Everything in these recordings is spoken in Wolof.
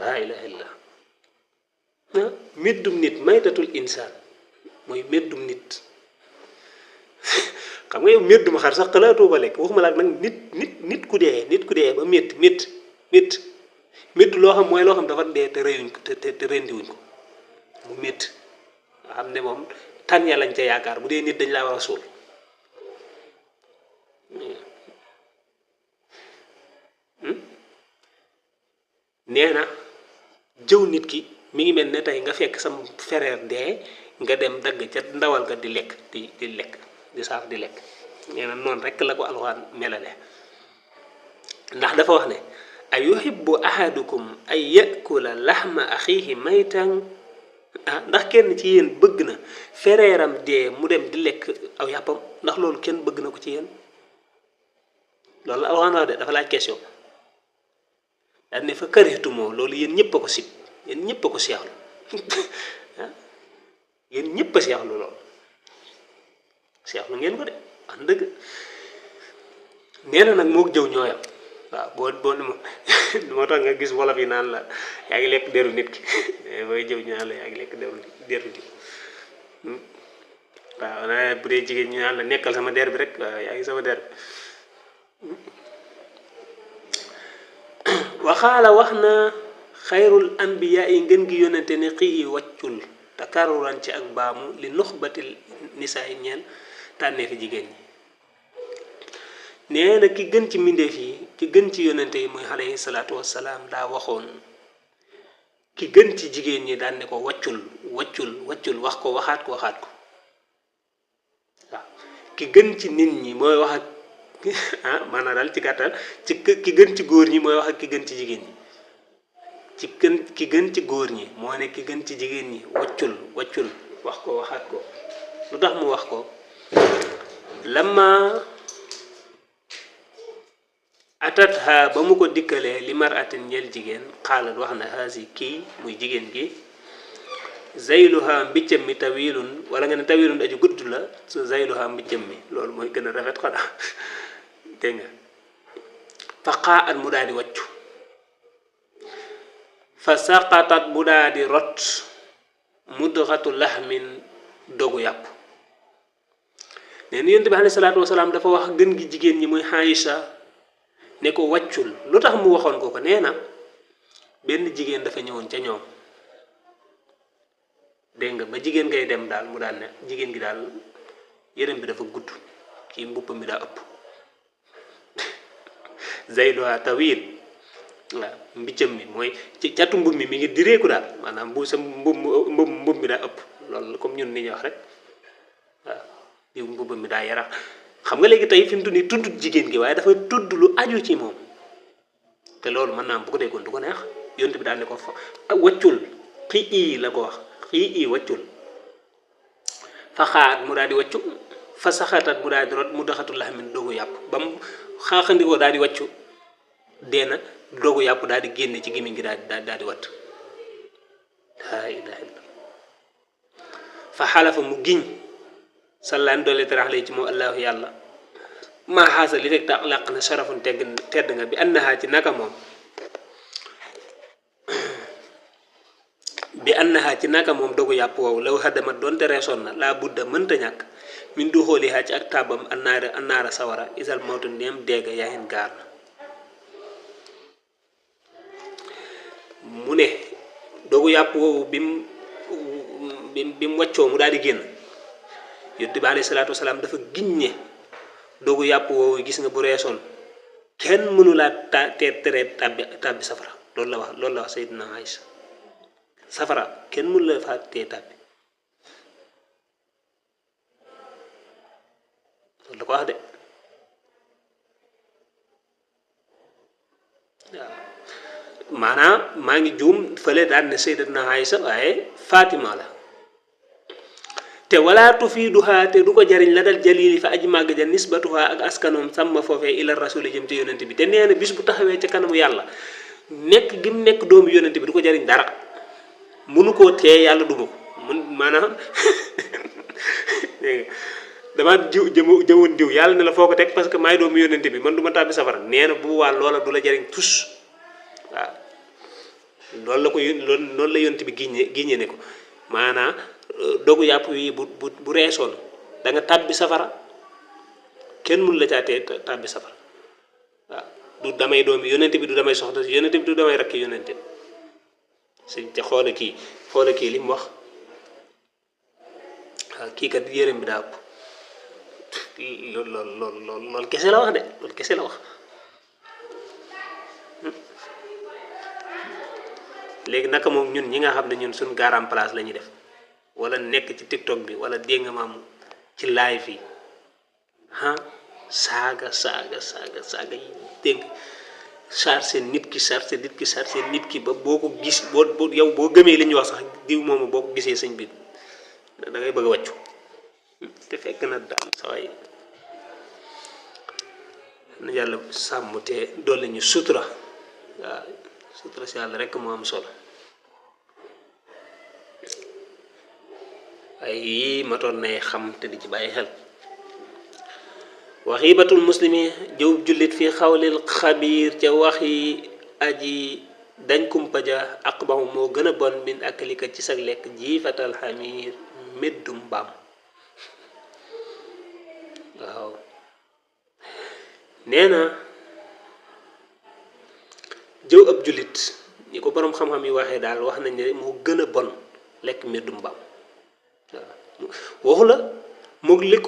laa ilaha illa méddum nit maytatul insaan mooy méddum nit xam nga yow méddum xar sax xalaatoo ba lekk waxuma la ak nag nit ku dee ba métt loo xam mooy loo xam dafa dee te rëyuñ ko te rendiwuñ ko mu métt nga xam ne moom tàn ya lañ ca yaakaar bu dee nit dañ laa war a suul nee na jëw nit ki mi ngi mel ne tey nga fekk sam frère dee nga dem dagg ca ndawal ga di lekk di lekk di saaf di lekk nee na noonu rek la ko alxuraan melale ndax dafa wax ne ay yuhibbu ahadukum ay yakula laxma axiihi maytan ndax kenn ci yéen bëgg na fereeram dee mu dem di lekk aw yàppam ndax loolu kenn bëgg na ko ci yéen loolu alxuraan wax de dafa laaj question daal ne fa karitumoo loolu yéen ñëpp a ko sib yéen ñëpp a ko seexlu yéen ñëpp a seexlu loolu seexlu ngeen ko de wax dëgg nee na nag moog jëw ñooyam waaw boo moo tax nga gis wolof yi naan la yaa ngi lekk deru nit ki booy jëw ñu naan la yaa ngi lekk deru nit waaw na bu dee jigéen ñu naan la nekkal sama der bi rek waaw yaa ngi sama der bi waxaala wax na xayrul anbiya yi ngën gi yónnante ni xii yi waccul te karuran ci ak baamu li nuxbatil nisaa yi ñeel tànnee fi jigéen ñi nee na ki gën ci mbindeef yi ki gën ci yónnante yi muy alayhi salaatu wassalaam daa waxoon ki gën ci jigéen ñi daan ne ko waccul wax ko waxaat ko waaw ki gën ci nit ñi mooy wax ak maanaam daal ci gàttal ci ki gën ci góor ñi mooy wax ak ki gën ci jigéen ñi ki gën ci góor ñi moo ne ki gën ci jigéen ñi waccul wax ko waxaat ko lu tax mu wax ko lamma atatha ba mu ko dikkalee li maratin ñel jigéen xaalat wax na haasi kii muy jigéen gi zayluha mbiccam mi tawilun wala nga ne tawilun aju gudd la su zayluha mbiccam mi loolu mooy gën a rafet xanaa dégg nga fa xaa at mu daal di wàccu fa saqatat mu daal di rot mudxatu laxmin dogu yàpp nee na yonent bi alayhi salaatu wasalaam dafa wax gën gi jigéen ñi muy Aïcha ne ko wàccul lu tax mu waxoon ko nee na benn jigéen dafa ñëwoon ca ñoom dégg nga ba jigéen ngay dem daal mu daan ne jigéen gi daal yërëm bi dafa gudd kii mbubbam mi daa ëpp zayluha tawil waaw mbiccam mi mooy ci catu mbub mi ngi direeku daal maanaam bu sa mbub mi daa ëpp loolu comme ñun ni ñu wax rek waaw diw mbubbam mi daa yarax xam nga léegi tey fi mu tudd nii tudd jigéen gi waaye dafa tudd lu aju ci moom te loolu mën naa am bu ko déggoon du ko neex yonent bi daal ne ko fa waccul xii la ko wax xii waccul fa xaat mu daal di waccu fa saxatat mu daal di rot mu daxatul laxamin dogu yàpp ba mu xaaxandikoo daal di waccu dee na dogu yàpp daal di génne ci gémmiñ gi daal di watt laa ilaaha illa fa xalafa mu giñ sallaan doole teraxle ci moom allahu yàlla maa xaasa li fekk ta làq na sharafun tedd nga bi annaha ci naka moom dogu yàpp woowu law hadama doonte reesoon na laa budda mënta ñàkk min du xoolihaa ci ak tàbbam annaara sawara isal mawtu ndeem deega yaahin gaar na mu ne dogu yàpp woowu bim waccoo mu daal di génn yonent bi alayhi salaatu wasalaam dafa giñ ne dogu yàpp woowu gis nga bu reesoon kenn mënu laa tere tàbbi safara loolu la wax Seydina Aïcha safara kenn mënu la faa tee tàbbi loolu la ko wax de waaw maanaam maa ngi juum fële daan ne Seydina Aïcha waaye Fatima la te wala tufiiduha te du ko jariñ la dal jalili fa aji màgg ja nisbatuha ak askanoom sàmma foofee ila rasuli jëm ci yonent bi te nee na bis bu taxawee ca kanamu yàlla nekk gi mu nekk doomu yonent bi du ko jariñ dara munu koo tee yàlla duma ko maanaam dama jëwoon diw yàlla ne la foo ko teg parce que maay doomu yonent bi man du ma tàbbi safara nee na bu waa loola du la jariñ tus waaw loolu la ko loolu la yonent bi giññe ne ko maanaa dogu yàpp wi bu reesoon da nga tàbbi safara kenn mun la caatee tàbbi safara waaw du damay doomi yonent bi du damay soxna si yonent bi du damay rakki yonent bi si te xoole kii li mu wax waaw kii kat yërëm bi daa ëpp loolu kese la wax de loolu kese la wax léegi naka moom ñun ñi nga xam ne ñun suñ garam place la ñuy def wala nekk ci TikTok bi wala dégg nga maam ci live yi ah saaga yi dégg chargé nit ki ba boo ko gis boo yow boo gëmee li ñuy wax sax diw moomu boo ko gisee sëñ bi da ngay bëgg a wàccu te fekk na daal saway na yàlla sàmm te dolli ñu sutura waaw sutura si yàlla rek moo am solo ay yii matoon nay xam te di ci bàyyi xel waxibatul muslimi jëw jullit fi xawlil xabiir ca waxi aji dañ kumpa ja aqbahu moo gën a bon min akalika ci sag lekk jiifatal xamiir meddum mbaam waaw nee na jëw ab jullit ñi ko boroom xam-xam yi waxee daal wax nañ ne moo gën a bon lekk meddum mbaam waaw waxu la moog lekk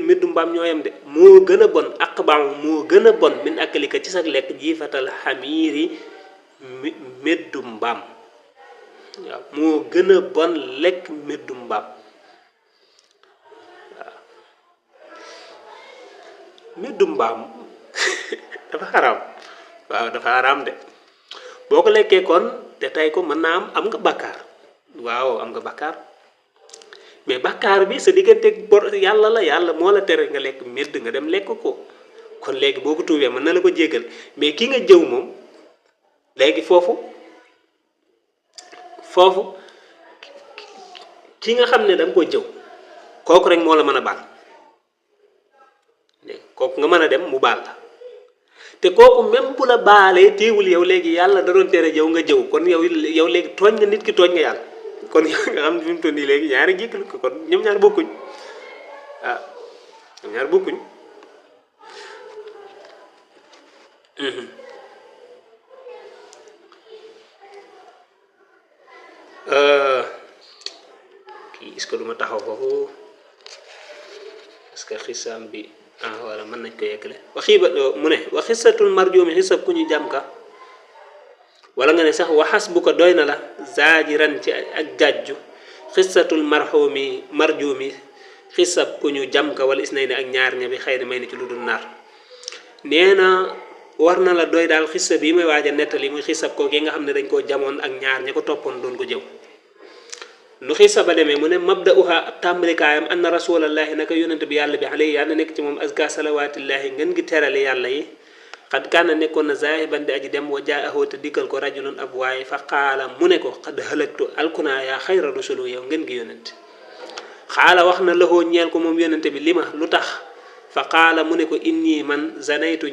meddum mbaam ñoo yem de moo gën a bon aqbahu moo gën a bon min akalika ci sag lekk jiifatal xamiiri meddum mbaam waaw moo gën a bon lekk meddum mbaam waaw meddum mbaam dafa xaraam waaw dafa xaraam de boo ko lekkee kon te tey ko mën naa am nga bàkkaar waaw am nga bàkkaar mais bàkkaar bi sa digganteeg bor yàlla la yàlla moo la tere nga lekk medd nga dem lekk ko kon léegi boo ko tuubee mën na la ko jéggal mais ki nga jëw moom léegi foofu ki nga xam ne da nga ko jëw kooku rek moo la mën a baal kooku nga mën a dem mu baal la te kooku même bu la baalee téewul yow léegi yàlla da doon tere jëw nga jëw kon yow léegi tooñ nga nit ki tooñ nga yàlla kon yow nga xam ne fi mu toll nii léegi ñaari jéggal ko kon ñoom ñaar bokkuñ waaw ñoom ñaar bokkuñ kii est-ce que du ma taxaw foofu parce que xisaam bi wala mën nañ ko yeggale waxiiba mu ne wa xisatul marjuumi xisab ku ñu jàm ka wala nga ne sax waxas bu ko doy na la zaajiran ci ak jàjju xisatul marjuumi xisab ku ñu jàm ka wala is nay ne ak ñaar ña bi xëy na may ni ci lu dul naar nee na war na la doy daal xisa bi may waaj a nettali muy xisab kooku yi nga xam ne dañ koo jamoon ak ñaar ña ko toppoon doon ko jëw nu xisa ba demee mu ne mabda uha ab tàmbalikaayam anna rasulallahi naka yonent bi yàlla bi alayhi yàlla nekk ci moom azka salawatillahi ngeen gi terale yàlla yi xad kaana nekkoon na zaahiban di aji dem wa jaahu te dikkal ko rajulun ab waaye fa qaala mu ne ko xad halaktu alkunaa yaa xayra rusulu yow ngeen gi yonent xaala wax na lahoo ñeel ko moom yonent bi li ma lu tax fa qaala mu ne ko inni man zanaytu